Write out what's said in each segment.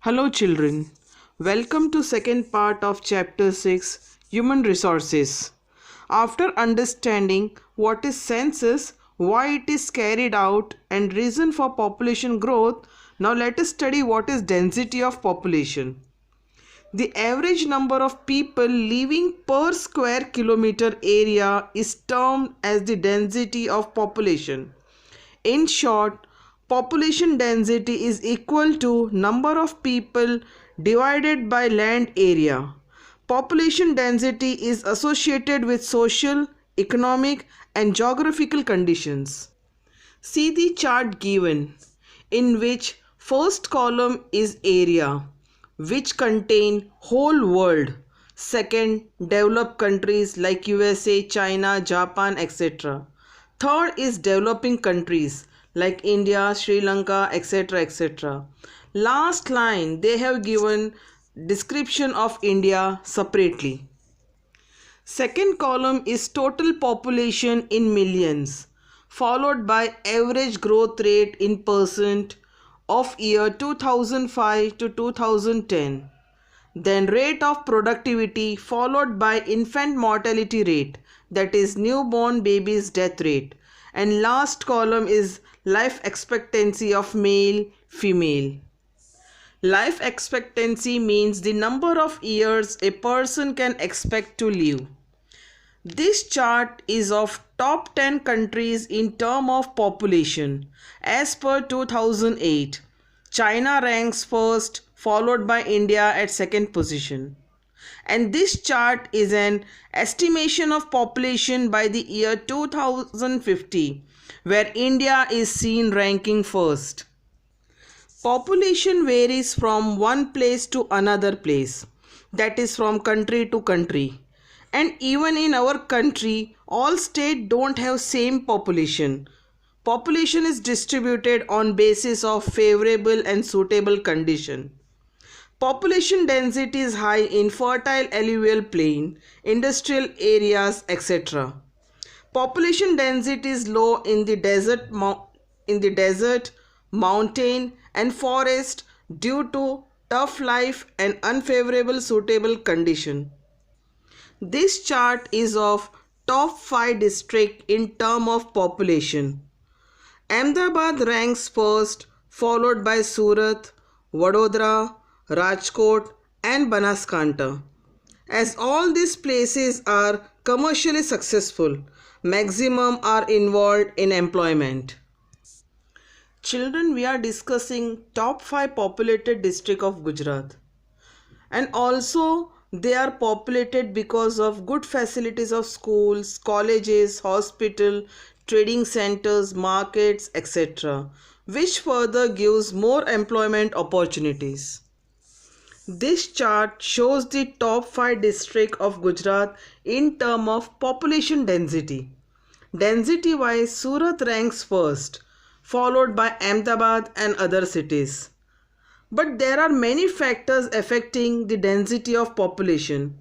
Hello children. Welcome to second part of chapter 6 Human Resources. After understanding what is census, why it is carried out and reason for population growth, now let us study what is density of population. The average number of people living per square kilometer area is termed as the density of population. In short, population density is equal to number of people divided by land area. Population density is associated with social, economic and geographical conditions. See the chart given, in which first column is area, which contain whole world. Second, developed countries like USA, China, Japan, etc. Third is developing countries like India, Sri Lanka, etc. etc. Last line they have given description of India separately. Second column is total population in millions, followed by average growth rate in percent of year 2005 to 2010. Then rate of productivity followed by infant mortality rate, that is newborn babies death rate. And last column is life expectancy of male, female. Life expectancy means the number of years a person can expect to live. This chart is of top 10 countries in term of population. As per 2008, China ranks first, followed by India at second position. And this chart is an estimation of population by the year 2050, where India is seen ranking first. Population varies from one place to another place, that is from country to country. And even in our country, all states don't have same population. Population is distributed on basis of favorable and suitable condition. Population density is high in fertile alluvial plain, industrial areas, etc. Population density is low in the desert, mountain and forest due to tough life and unfavorable suitable condition. This chart is of top 5 districts in term of population. Ahmedabad ranks first, followed by Surat, Vadodara, Rajkot and Banaskantha. As all these places are commercially successful, maximum are involved in employment. Children, we are discussing top 5 populated district of Gujarat. And also they are populated because of good facilities of schools, colleges, hospital, trading centers, markets, etc., which further gives more employment opportunities. This chart shows the top 5 districts of Gujarat in terms of population density. Density wise, Surat ranks first, followed by Ahmedabad and other cities. But there are many factors affecting the density of population,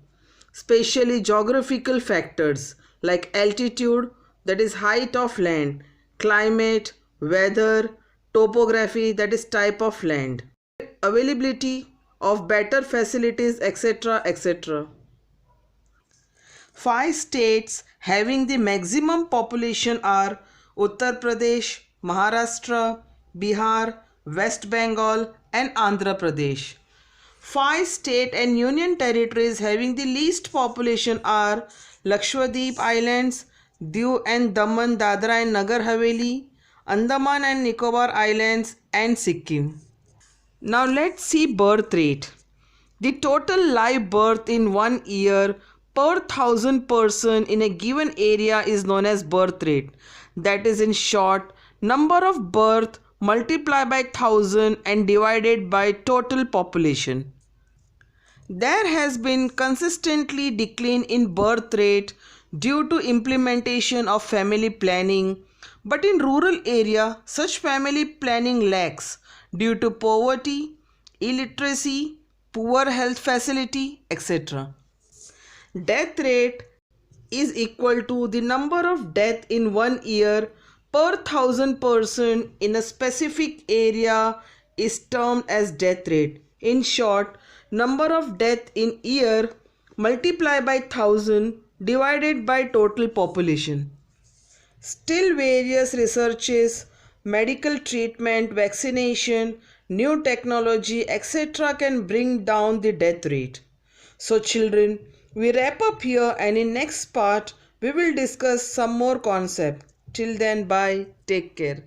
especially geographical factors like altitude, that is height of land, climate, weather, topography, that is type of land, availability of better facilities, etc. etc. 5 states having the maximum population are Uttar Pradesh, Maharashtra, Bihar, West Bengal and Andhra Pradesh. 5 state and union territories having the least population are Lakshadweep Islands, Diu and Daman, Dadra and Nagar Haveli, Andaman and Nicobar Islands and Sikkim. Now let's see birth rate. The total live birth in 1 year per 1,000 person in a given area is known as birth rate. That is, in short, number of birth multiplied by 1,000 and divided by total population. There has been consistently decline in birth rate due to implementation of family planning, but in rural area such family planning lacks due to poverty, illiteracy, poor health facility, etc. Death rate is equal to the number of death in 1 year per 1,000 person in a specific area is termed as death rate. In short, number of death in year multiply by 1000 divided by total population. Still various researches, medical treatment, vaccination, new technology, etc. can bring down the death rate. So children, we wrap up here and in next part we will discuss some more concept. Till then, bye. Take care.